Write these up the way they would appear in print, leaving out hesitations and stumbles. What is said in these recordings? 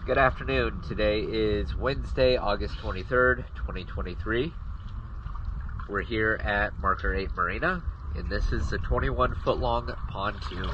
Good afternoon. Today is Wednesday, August 23rd, 2023. We're here at Marker 8 Marina, and this is a 21-foot long pontoon.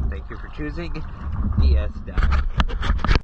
Thank you for choosing DS Down.